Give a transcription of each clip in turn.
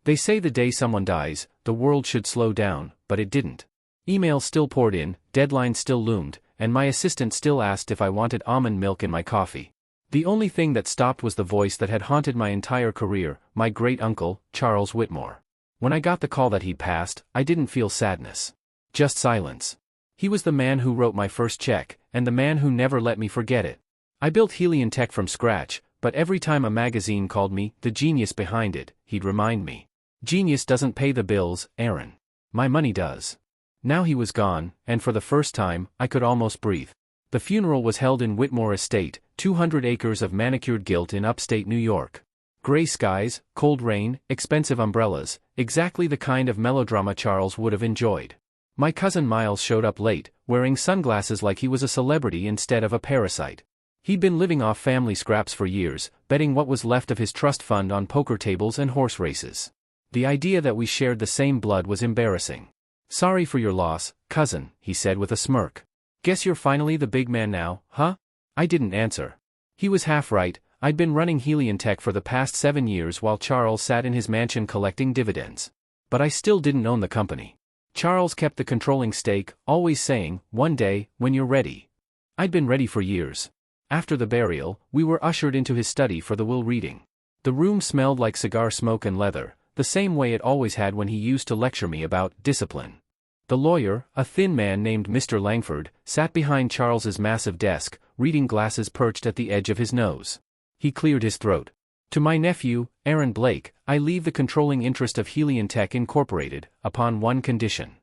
They say the day someone dies, the world should slow down, but it didn't. Emails still poured in, deadlines still loomed, and my assistant still asked if I wanted almond milk in my coffee. The only thing that stopped was the voice that had haunted my entire career, my great-uncle, Charles Whitmore. When I got the call that he'd passed, I didn't feel sadness. Just silence. He was the man who wrote my first check, and the man who never let me forget it. I built Heliantech from scratch, but every time a magazine called me the genius behind it, he'd remind me. Genius doesn't pay the bills, Aaron. My money does. Now he was gone, and for the first time, I could almost breathe. The funeral was held in Whitmore Estate, 200 acres of manicured gilt in upstate New York. Gray skies, cold rain, expensive umbrellas, exactly the kind of melodrama Charles would have enjoyed. My cousin Miles showed up late, wearing sunglasses like he was a celebrity instead of a parasite. He'd been living off family scraps for years, betting what was left of his trust fund on poker tables and horse races. The idea that we shared the same blood was embarrassing. "Sorry for your loss, cousin," he said with a smirk. "Guess you're finally the big man now, huh?" I didn't answer. He was half right. I'd been running Heliantech for the past 7 years while Charles sat in his mansion collecting dividends. But I still didn't own the company. Charles kept the controlling stake, always saying, "One day, when you're ready." I'd been ready for years. After the burial, we were ushered into his study for the will reading. The room smelled like cigar smoke and leather, the same way it always had when he used to lecture me about discipline. The lawyer, a thin man named Mr. Langford, sat behind Charles's massive desk, reading glasses perched at the edge of his nose. He cleared his throat. "To my nephew, Aaron Blake, I leave the controlling interest of Heliantech Incorporated, upon one condition."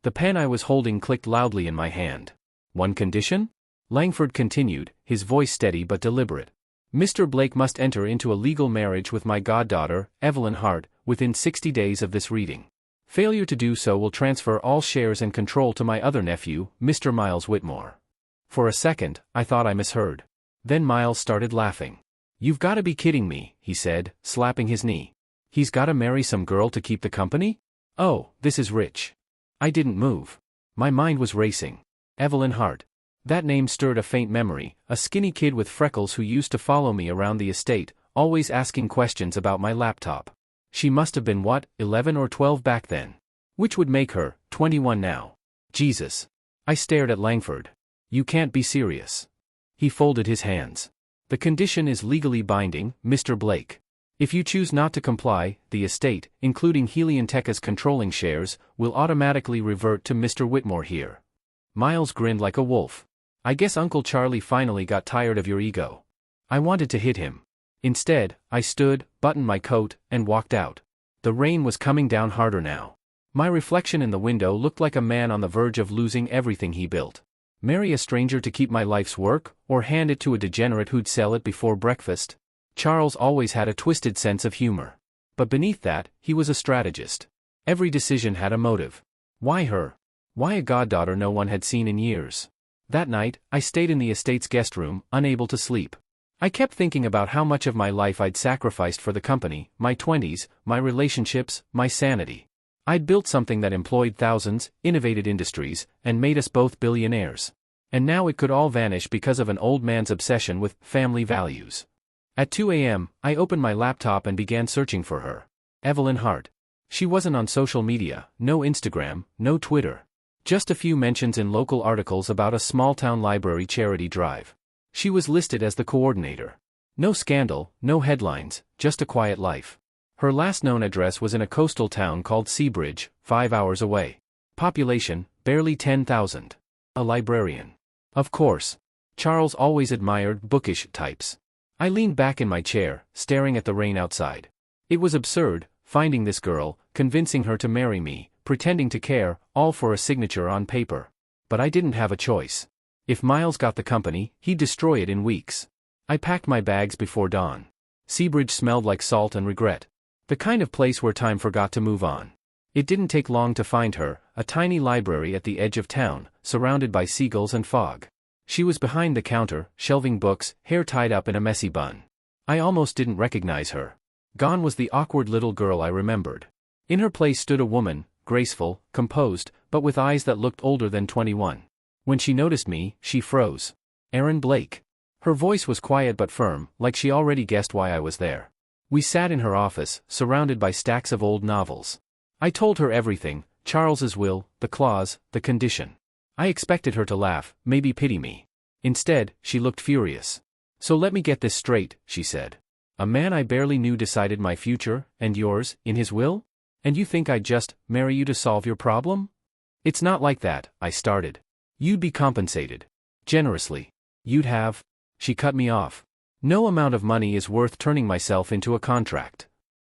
The pen I was holding clicked loudly in my hand. "One condition?" Langford continued, his voice steady but deliberate. "Mr. Blake must enter into a legal marriage with my goddaughter, Evelyn Hart, within 60 days of this reading. Failure to do so will transfer all shares and control to my other nephew, Mr. Miles Whitmore." For a second, I thought I misheard. Then Miles started laughing. "You've got to be kidding me," he said, slapping his knee. "He's got to marry some girl to keep the company? Oh, this is rich." I didn't move. My mind was racing. Evelyn Hart. That name stirred a faint memory, a skinny kid with freckles who used to follow me around the estate, always asking questions about my laptop. She must have been 11 or 12 back then. Which would make her 21 now. Jesus. I stared at Langford. "You can't be serious." He folded his hands. "The condition is legally binding, Mr. Blake. If you choose not to comply, the estate, including Heliantech's controlling shares, will automatically revert to Mr. Whitmore here." Miles grinned like a wolf. "I guess Uncle Charlie finally got tired of your ego." I wanted to hit him. Instead, I stood, buttoned my coat, and walked out. The rain was coming down harder now. My reflection in the window looked like a man on the verge of losing everything he built. Marry a stranger to keep my life's work, or hand it to a degenerate who'd sell it before breakfast? Charles always had a twisted sense of humor. But beneath that, he was a strategist. Every decision had a motive. Why her? Why a goddaughter no one had seen in years? That night, I stayed in the estate's guest room, unable to sleep. I kept thinking about how much of my life I'd sacrificed for the company, my 20s, my relationships, my sanity. I'd built something that employed thousands, innovated industries, and made us both billionaires. And now it could all vanish because of an old man's obsession with family values. At 2 a.m., I opened my laptop and began searching for her. Evelyn Hart. She wasn't on social media, no Instagram, no Twitter. Just a few mentions in local articles about a small-town library charity drive. She was listed as the coordinator. No scandal, no headlines, just a quiet life. Her last known address was in a coastal town called Seabridge, 5 hours away. Population, barely 10,000. A librarian. Of course. Charles always admired bookish types. I leaned back in my chair, staring at the rain outside. It was absurd, finding this girl, convincing her to marry me, pretending to care, all for a signature on paper. But I didn't have a choice. If Miles got the company, he'd destroy it in weeks. I packed my bags before dawn. Seabridge smelled like salt and regret. The kind of place where time forgot to move on. It didn't take long to find her, a tiny library at the edge of town, surrounded by seagulls and fog. She was behind the counter, shelving books, hair tied up in a messy bun. I almost didn't recognize her. Gone was the awkward little girl I remembered. In her place stood a woman, graceful, composed, but with eyes that looked older than 21. When she noticed me, she froze. "Aaron Blake." Her voice was quiet but firm, like she already guessed why I was there. We sat in her office, surrounded by stacks of old novels. I told her everything, Charles's will, the clause, the condition. I expected her to laugh, maybe pity me. Instead, she looked furious. So let me get this straight, she said. A man I barely knew decided my future, and yours, in his will? And you think I'd just marry you to solve your problem? It's not like that, I started. You'd be compensated. Generously. You'd have. She cut me off. No amount of money is worth turning myself into a contract.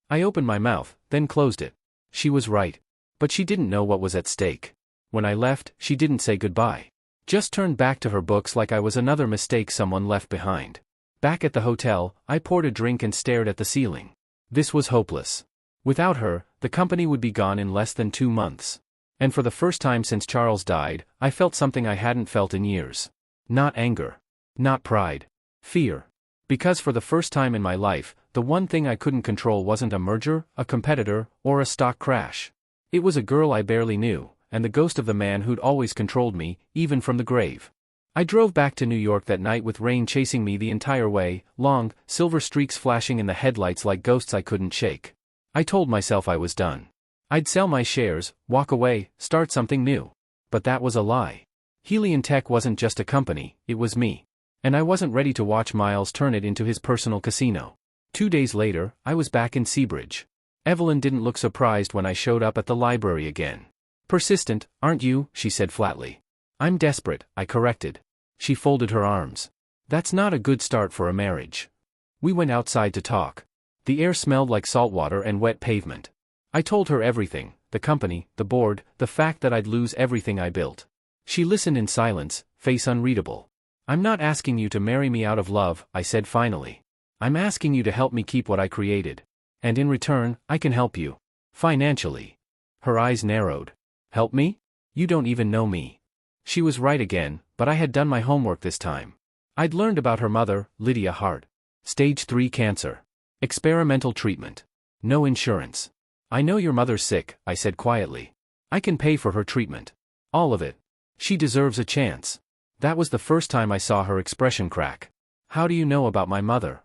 I opened my mouth, then closed it. She was right. But she didn't know what was at stake. When I left, she didn't say goodbye. Just turned back to her books like I was another mistake someone left behind. Back at the hotel, I poured a drink and stared at the ceiling. This was hopeless. Without her, the company would be gone in less than 2 months. And for the first time since Charles died, I felt something I hadn't felt in years. Not anger. Not pride. Fear. Because for the first time in my life, the one thing I couldn't control wasn't a merger, a competitor, or a stock crash. It was a girl I barely knew, and the ghost of the man who'd always controlled me, even from the grave. I drove back to New York that night with rain chasing me the entire way, long, silver streaks flashing in the headlights like ghosts I couldn't shake. I told myself I was done. I'd sell my shares, walk away, start something new. But that was a lie. Helion Tech wasn't just a company, it was me. And I wasn't ready to watch Miles turn it into his personal casino. 2 days later, I was back in Seabridge. Evelyn didn't look surprised when I showed up at the library again. Persistent, aren't you? She said flatly. I'm desperate, I corrected. She folded her arms. That's not a good start for a marriage. We went outside to talk. The air smelled like salt water and wet pavement. I told her everything, the company, the board, the fact that I'd lose everything I built. She listened in silence, face unreadable. I'm not asking you to marry me out of love, I said finally. I'm asking you to help me keep what I created. And in return, I can help you. Financially. Her eyes narrowed. Help me? You don't even know me. She was right again, but I had done my homework this time. I'd learned about her mother, Lydia Hart. Stage 3 cancer. Experimental treatment. No insurance. I know your mother's sick, I said quietly. I can pay for her treatment. All of it. She deserves a chance. That was the first time I saw her expression crack. How do you know about my mother?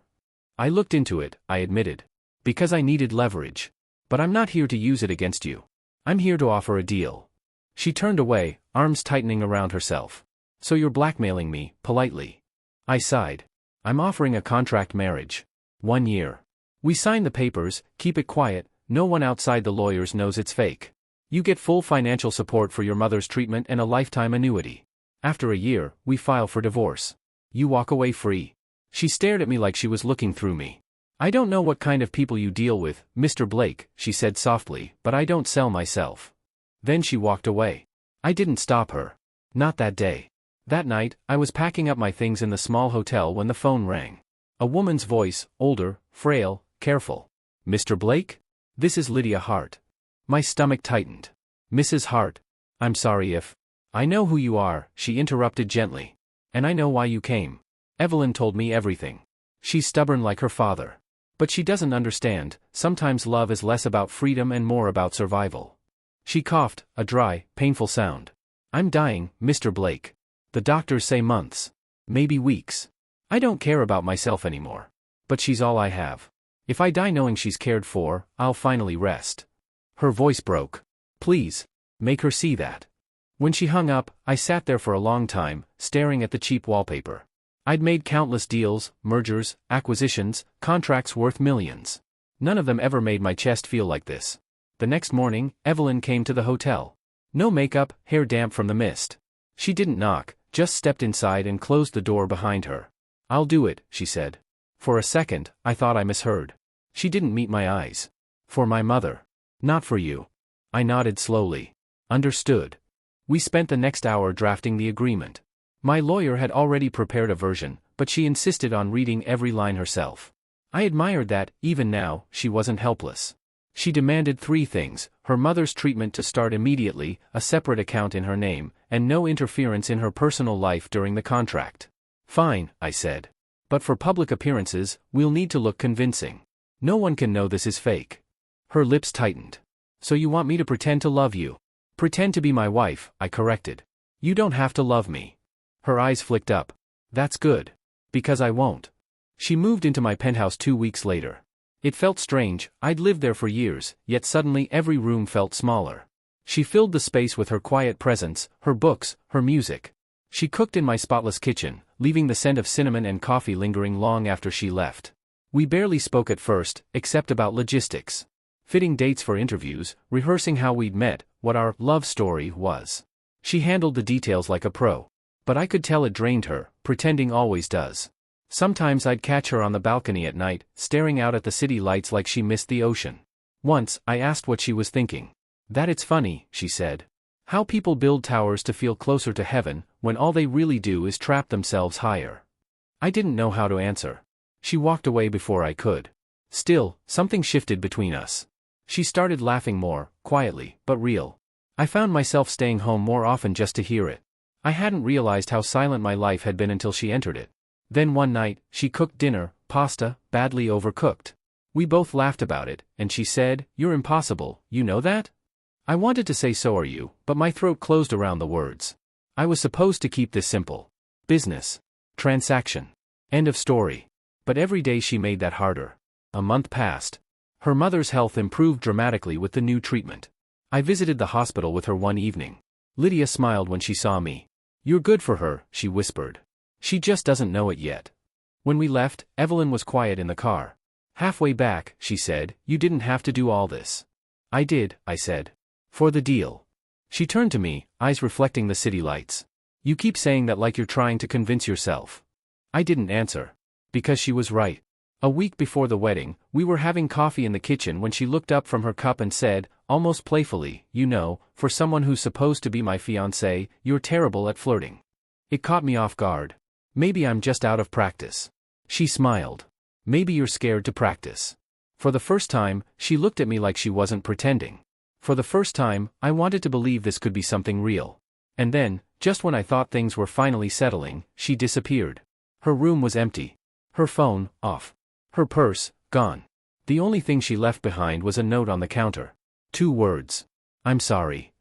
I looked into it, I admitted. Because I needed leverage. But I'm not here to use it against you. I'm here to offer a deal. She turned away, arms tightening around herself. So you're blackmailing me, politely. I sighed. I'm offering a contract marriage. 1 year. We sign the papers, keep it quiet, no one outside the lawyers knows it's fake. You get full financial support for your mother's treatment and a lifetime annuity. After a year, we file for divorce. You walk away free. She stared at me like she was looking through me. I don't know what kind of people you deal with, Mr. Blake, she said softly, but I don't sell myself. Then she walked away. I didn't stop her. Not that day. That night, I was packing up my things in the small hotel when the phone rang. A woman's voice, older, frail, careful. Mr. Blake? This is Lydia Hart. My stomach tightened. Mrs. Hart. I'm sorry if. I know who you are, she interrupted gently. And I know why you came. Evelyn told me everything. She's stubborn like her father. But she doesn't understand, sometimes love is less about freedom and more about survival. She coughed, a dry, painful sound. I'm dying, Mr. Blake. The doctors say months. Maybe weeks. I don't care about myself anymore. But she's all I have. If I die knowing she's cared for, I'll finally rest. Her voice broke. Please. Make her see that. When she hung up, I sat there for a long time, staring at the cheap wallpaper. I'd made countless deals, mergers, acquisitions, contracts worth millions. None of them ever made my chest feel like this. The next morning, Evelyn came to the hotel. No makeup, hair damp from the mist. She didn't knock, just stepped inside and closed the door behind her. I'll do it, she said. For a second, I thought I misheard. She didn't meet my eyes. For my mother. Not for you. I nodded slowly. Understood. We spent the next hour drafting the agreement. My lawyer had already prepared a version, but she insisted on reading every line herself. I admired that, even now, she wasn't helpless. She demanded 3 things: her mother's treatment to start immediately, a separate account in her name, and no interference in her personal life during the contract. Fine, I said. But for public appearances, we'll need to look convincing. No one can know this is fake. Her lips tightened. So you want me to pretend to love you? Pretend to be my wife, I corrected. You don't have to love me. Her eyes flicked up. That's good. Because I won't. She moved into my penthouse 2 weeks later. It felt strange. I'd lived there for years, yet suddenly every room felt smaller. She filled the space with her quiet presence, her books, her music. She cooked in my spotless kitchen, leaving the scent of cinnamon and coffee lingering long after she left. We barely spoke at first, except about logistics. Fitting dates for interviews, rehearsing how we'd met, what our love story was. She handled the details like a pro. But I could tell it drained her, pretending always does. Sometimes I'd catch her on the balcony at night, staring out at the city lights like she missed the ocean. Once, I asked what she was thinking. "That it's funny," she said. "How people build towers to feel closer to heaven, when all they really do is trap themselves higher." I didn't know how to answer. She walked away before I could. Still, something shifted between us. She started laughing more, quietly, but real. I found myself staying home more often just to hear it. I hadn't realized how silent my life had been until she entered it. Then one night, she cooked dinner, pasta, badly overcooked. We both laughed about it, and she said, "You're impossible, you know that?" I wanted to say "so are you," but my throat closed around the words. I was supposed to keep this simple. Business. Transaction. End of story. But every day she made that harder. A month passed. Her mother's health improved dramatically with the new treatment. I visited the hospital with her one evening. Lydia smiled when she saw me. "You're good for her," she whispered. "She just doesn't know it yet." When we left, Evelyn was quiet in the car. "Halfway back," she said, "you didn't have to do all this." "I did," I said. "For the deal." She turned to me, eyes reflecting the city lights. "You keep saying that like you're trying to convince yourself." I didn't answer. Because she was right. A week before the wedding, we were having coffee in the kitchen when she looked up from her cup and said, almost playfully, "You know, for someone who's supposed to be my fiancé, you're terrible at flirting." It caught me off guard. "Maybe I'm just out of practice." She smiled. "Maybe you're scared to practice." For the first time, she looked at me like she wasn't pretending. For the first time, I wanted to believe this could be something real. And then, just when I thought things were finally settling, she disappeared. Her room was empty. Her phone, off. Her purse, gone. The only thing she left behind was a note on the counter. 2 words. "I'm sorry."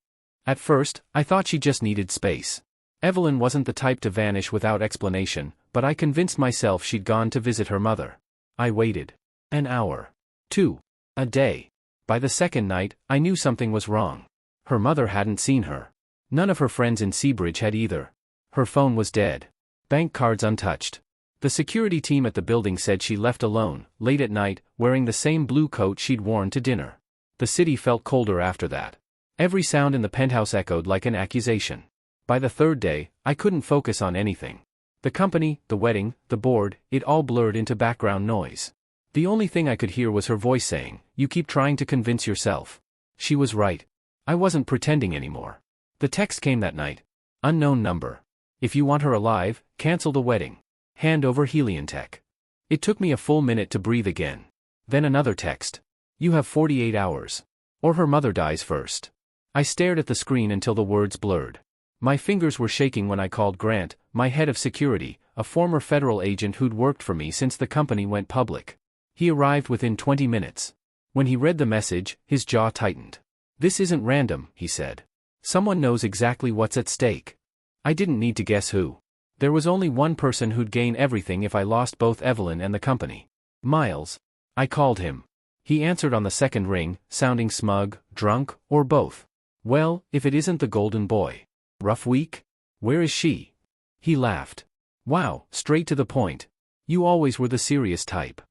At first, I thought she just needed space. Evelyn wasn't the type to vanish without explanation, but I convinced myself she'd gone to visit her mother. I waited. An hour. 2. A day. By the second night, I knew something was wrong. Her mother hadn't seen her. None of her friends in Seabridge had either. Her phone was dead. Bank cards untouched. The security team at the building said she left alone, late at night, wearing the same blue coat she'd worn to dinner. The city felt colder after that. Every sound in the penthouse echoed like an accusation. By the third day, I couldn't focus on anything. The company, the wedding, the board, it all blurred into background noise. The only thing I could hear was her voice saying, "You keep trying to convince yourself." She was right. I wasn't pretending anymore. The text came that night. Unknown number. "If you want her alive, cancel the wedding. Hand over Heliantech." It took me a full minute to breathe again. Then another text. "You have 48 hours. Or her mother dies first." I stared at the screen until the words blurred. My fingers were shaking when I called Grant, my head of security, a former federal agent who'd worked for me since the company went public. He arrived within 20 minutes. When he read the message, his jaw tightened. "This isn't random," he said. "Someone knows exactly what's at stake." I didn't need to guess who. There was only one person who'd gain everything if I lost both Evelyn and the company. Miles. I called him. He answered on the second ring, sounding smug, drunk, or both. "Well, if it isn't the golden boy. Rough week? Where is she?" He laughed. "Wow, straight to the point. You always were the serious type.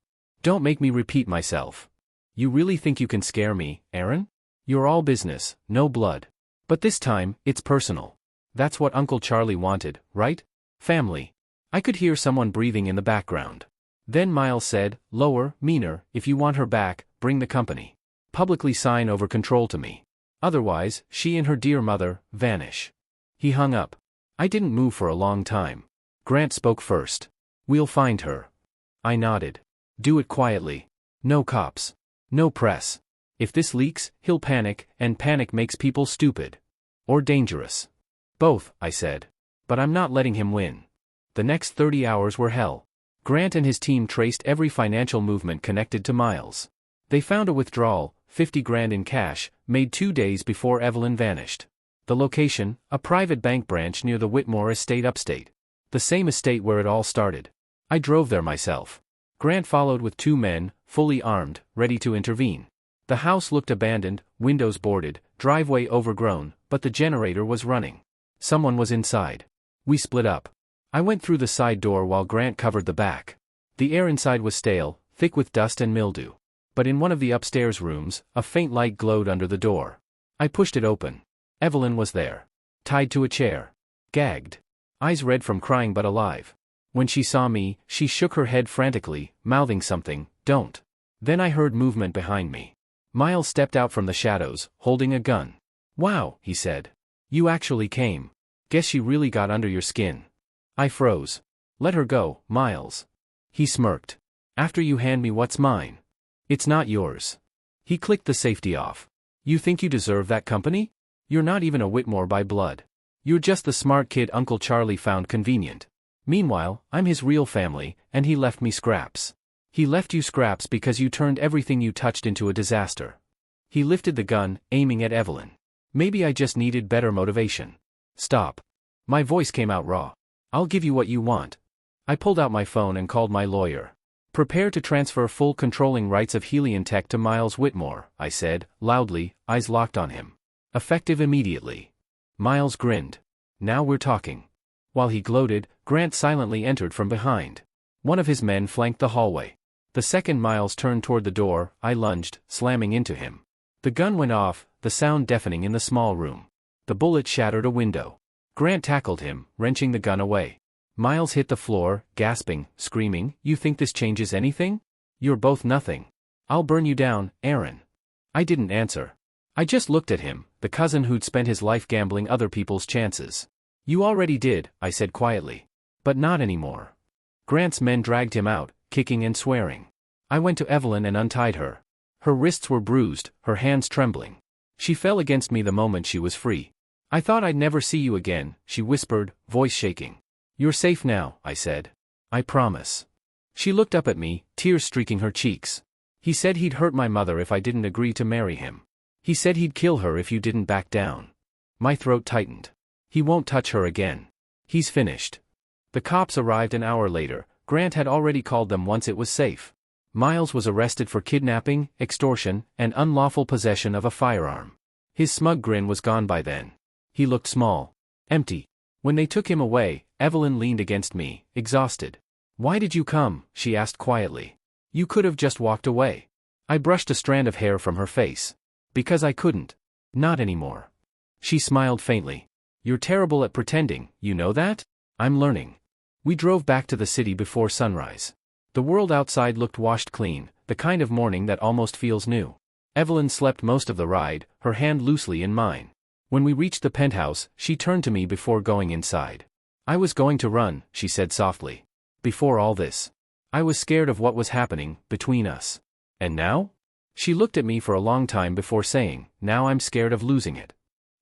Don't make me repeat myself. You really think you can scare me, Aaron? You're all business, no blood. But this time, it's personal. That's what Uncle Charlie wanted, right? Family." I could hear someone breathing in the background. Then Miles said, lower, meaner, "If you want her back, bring the company. Publicly sign over control to me. Otherwise, she and her dear mother, vanish." He hung up. I didn't move for a long time. Grant spoke first. "We'll find her." I nodded. "Do it quietly. No cops. No press. If this leaks, he'll panic, and panic makes people stupid. Or dangerous." "Both," I said. "But I'm not letting him win." The next 30 hours were hell. Grant and his team traced every financial movement connected to Miles. They found a withdrawal, 50 grand in cash, made 2 days before Evelyn vanished. The location, a private bank branch near the Whitmore estate upstate. The same estate where it all started. I drove there myself. Grant followed with 2 men, fully armed, ready to intervene. The house looked abandoned, windows boarded, driveway overgrown, but the generator was running. Someone was inside. We split up. I went through the side door while Grant covered the back. The air inside was stale, thick with dust and mildew. But in one of the upstairs rooms, a faint light glowed under the door. I pushed it open. Evelyn was there. Tied to a chair. Gagged. Eyes red from crying but alive. When she saw me, she shook her head frantically, mouthing something, "Don't." Then I heard movement behind me. Miles stepped out from the shadows, holding a gun. "Wow," he said. "You actually came. Guess she really got under your skin." I froze. "Let her go, Miles." He smirked. "After you hand me what's mine. It's not yours." He clicked the safety off. "You think you deserve that company? You're not even a Whitmore by blood. You're just the smart kid Uncle Charlie found convenient. Meanwhile, I'm his real family, and he left me scraps. He left you scraps because you turned everything you touched into a disaster." He lifted the gun, aiming at Evelyn. "Maybe I just needed better motivation." "Stop." My voice came out raw. "I'll give you what you want." I pulled out my phone and called my lawyer. "Prepare to transfer full controlling rights of Helion Tech to Miles Whitmore," I said, loudly, eyes locked on him. "Effective immediately." Miles grinned. "Now we're talking." While he gloated, Grant silently entered from behind. One of his men flanked the hallway. The second Miles turned toward the door, I lunged, slamming into him. The gun went off, the sound deafening in the small room. The bullet shattered a window. Grant tackled him, wrenching the gun away. Miles hit the floor, gasping, screaming, "You think this changes anything? You're both nothing. I'll burn you down, Aaron." I didn't answer. I just looked at him, the cousin who'd spent his life gambling other people's chances. "You already did," I said quietly. "But not anymore." Grant's men dragged him out, kicking and swearing. I went to Evelyn and untied her. Her wrists were bruised, her hands trembling. She fell against me the moment she was free. "I thought I'd never see you again," she whispered, voice shaking. "You're safe now," I said. "I promise." She looked up at me, tears streaking her cheeks. "He said he'd hurt my mother if I didn't agree to marry him. He said he'd kill her if you didn't back down." My throat tightened. "He won't touch her again. He's finished." The cops arrived an hour later. Grant had already called them once it was safe. Miles was arrested for kidnapping, extortion, and unlawful possession of a firearm. His smug grin was gone by then. He looked small. Empty. When they took him away, Evelyn leaned against me, exhausted. "Why did you come?" she asked quietly. "You could have just walked away." I brushed a strand of hair from her face. "Because I couldn't. Not anymore." She smiled faintly. "You're terrible at pretending, you know that?" "I'm learning." We drove back to the city before sunrise. The world outside looked washed clean, the kind of morning that almost feels new. Evelyn slept most of the ride, her hand loosely in mine. When we reached the penthouse, she turned to me before going inside. "I was going to run," she said softly. "Before all this. I was scared of what was happening between us. And now?" She looked at me for a long time before saying, "Now I'm scared of losing it."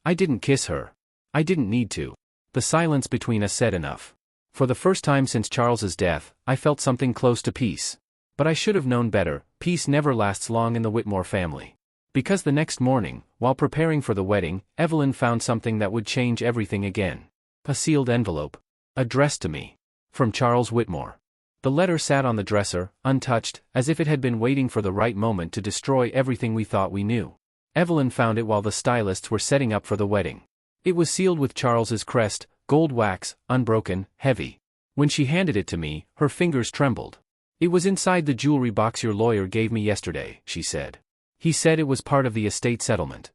I didn't kiss her. I didn't need to. The silence between us said enough. For the first time since Charles's death, I felt something close to peace. But I should have known better. Peace never lasts long in the Whitmore family. Because the next morning, while preparing for the wedding, Evelyn found something that would change everything again. A sealed envelope. Addressed to me. From Charles Whitmore. The letter sat on the dresser, untouched, as if it had been waiting for the right moment to destroy everything we thought we knew. Evelyn found it while the stylists were setting up for the wedding. It was sealed with Charles's crest, gold wax, unbroken, heavy. When she handed it to me, her fingers trembled. "It was inside the jewelry box your lawyer gave me yesterday," she said. "He said it was part of the estate settlement."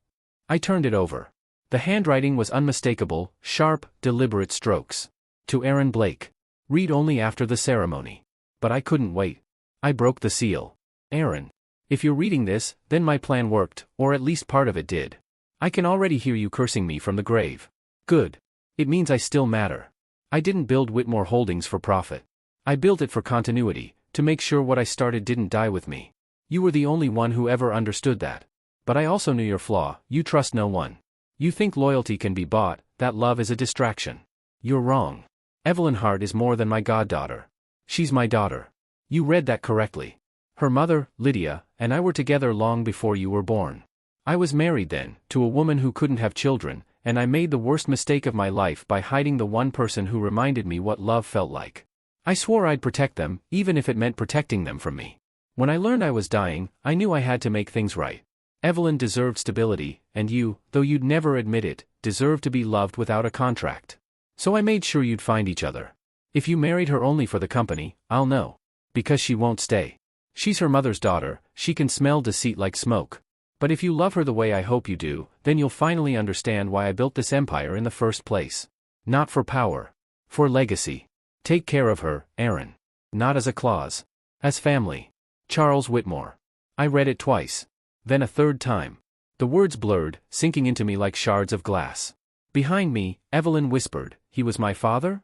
I turned it over. The handwriting was unmistakable, sharp, deliberate strokes. To Aaron Blake. Read only after the ceremony. But I couldn't wait. I broke the seal. "Aaron. If you're reading this, then my plan worked, or at least part of it did. I can already hear you cursing me from the grave. Good. It means I still matter. I didn't build Whitmore Holdings for profit. I built it for continuity, to make sure what I started didn't die with me. You were the only one who ever understood that. But I also knew your flaw: you trust no one. You think loyalty can be bought, that love is a distraction. You're wrong. Evelyn Hart is more than my goddaughter. She's my daughter. You read that correctly. Her mother, Lydia, and I were together long before you were born. I was married then, to a woman who couldn't have children, and I made the worst mistake of my life by hiding the one person who reminded me what love felt like. I swore I'd protect them, even if it meant protecting them from me. When I learned I was dying, I knew I had to make things right. Evelyn deserved stability, and you, though you'd never admit it, deserved to be loved without a contract. So I made sure you'd find each other. If you married her only for the company, I'll know. Because she won't stay. She's her mother's daughter, she can smell deceit like smoke. But if you love her the way I hope you do, then you'll finally understand why I built this empire in the first place. Not for power. For legacy. Take care of her, Aaron. Not as a clause. As family. Charles Whitmore. I read it twice. Then a third time. The words blurred, sinking into me like shards of glass. Behind me, Evelyn whispered, "He was my father?"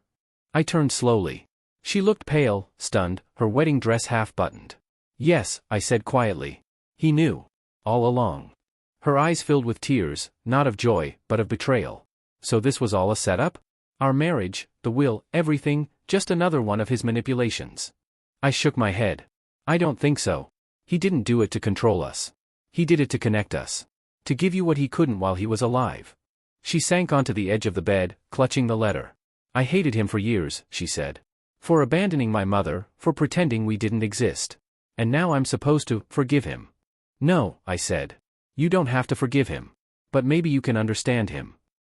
I turned slowly. She looked pale, stunned, her wedding dress half-buttoned. "Yes," I said quietly. "He knew. All along." Her eyes filled with tears, not of joy, but of betrayal. So this was all a setup? Our marriage, the will, everything, just another one of his manipulations. I shook my head. I don't think so. He didn't do it to control us. He did it to connect us. To give you what he couldn't while he was alive. She sank onto the edge of the bed, clutching the letter. I hated him for years, she said. For abandoning my mother, for pretending we didn't exist. And now I'm supposed to forgive him. No, I said. You don't have to forgive him. But maybe you can understand him.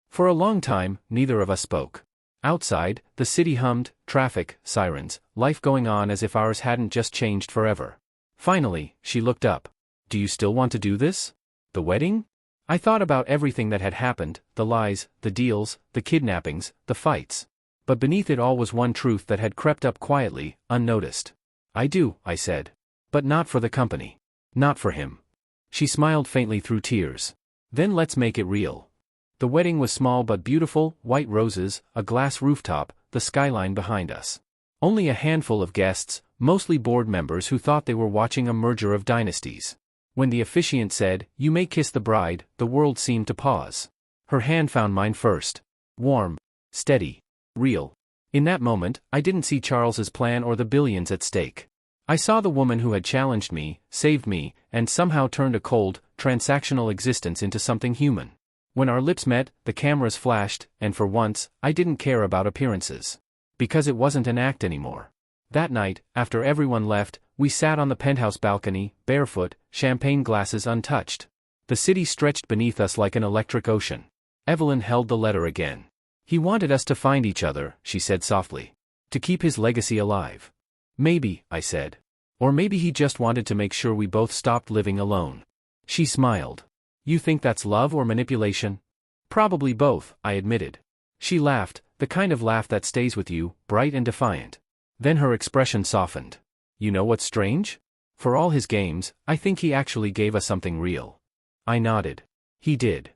For a long time, neither of us spoke. Outside, the city hummed, traffic, sirens, life going on as if ours hadn't just changed forever. Finally, she looked up. Do you still want to do this? The wedding? I thought about everything that had happened, the lies, the deals, the kidnappings, the fights. But beneath it all was one truth that had crept up quietly, unnoticed. I do, I said. But not for the company. Not for him. She smiled faintly through tears. Then let's make it real. The wedding was small but beautiful, white roses, a glass rooftop, the skyline behind us. Only a handful of guests, mostly board members who thought they were watching a merger of dynasties. When the officiant said, "You may kiss the bride," the world seemed to pause. Her hand found mine first. Warm. Steady. Real. In that moment, I didn't see Charles's plan or the billions at stake. I saw the woman who had challenged me, saved me, and somehow turned a cold, transactional existence into something human. When our lips met, the cameras flashed, and for once, I didn't care about appearances. Because it wasn't an act anymore. That night, after everyone left, we sat on the penthouse balcony, barefoot, champagne glasses untouched. The city stretched beneath us like an electric ocean. Evelyn held the letter again. He wanted us to find each other, she said softly. To keep his legacy alive. Maybe, I said. Or maybe he just wanted to make sure we both stopped living alone. She smiled. You think that's love or manipulation? Probably both, I admitted. She laughed, the kind of laugh that stays with you, bright and defiant. Then her expression softened. You know what's strange? For all his games, I think he actually gave us something real. I nodded. He did.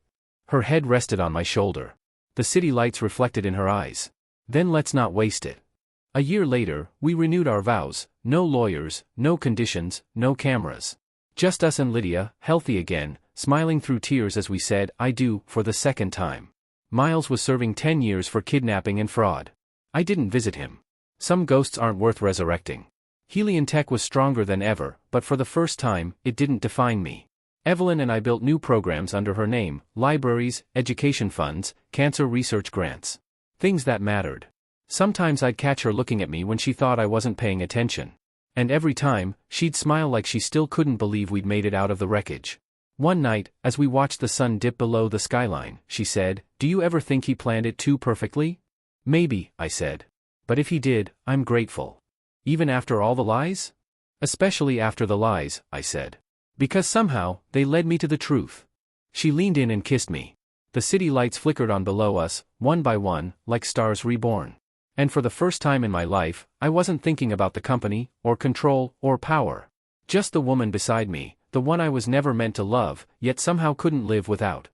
Her head rested on my shoulder. The city lights reflected in her eyes. Then let's not waste it. A year later, we renewed our vows, no lawyers, no conditions, no cameras. Just us and Lydia, healthy again, smiling through tears as we said, I do, for the second time. Miles was serving 10 years for kidnapping and fraud. I didn't visit him. Some ghosts aren't worth resurrecting. Helion Tech was stronger than ever, but for the first time, it didn't define me. Evelyn and I built new programs under her name, libraries, education funds, cancer research grants. Things that mattered. Sometimes I'd catch her looking at me when she thought I wasn't paying attention. And every time, she'd smile like she still couldn't believe we'd made it out of the wreckage. One night, as we watched the sun dip below the skyline, she said, "Do you ever think he planned it too perfectly?" Maybe, I said. But if he did, I'm grateful. Even after all the lies? Especially after the lies, I said. Because somehow, they led me to the truth. She leaned in and kissed me. The city lights flickered on below us, one by one, like stars reborn. And for the first time in my life, I wasn't thinking about the company, or control, or power. Just the woman beside me, the one I was never meant to love, yet somehow couldn't live without.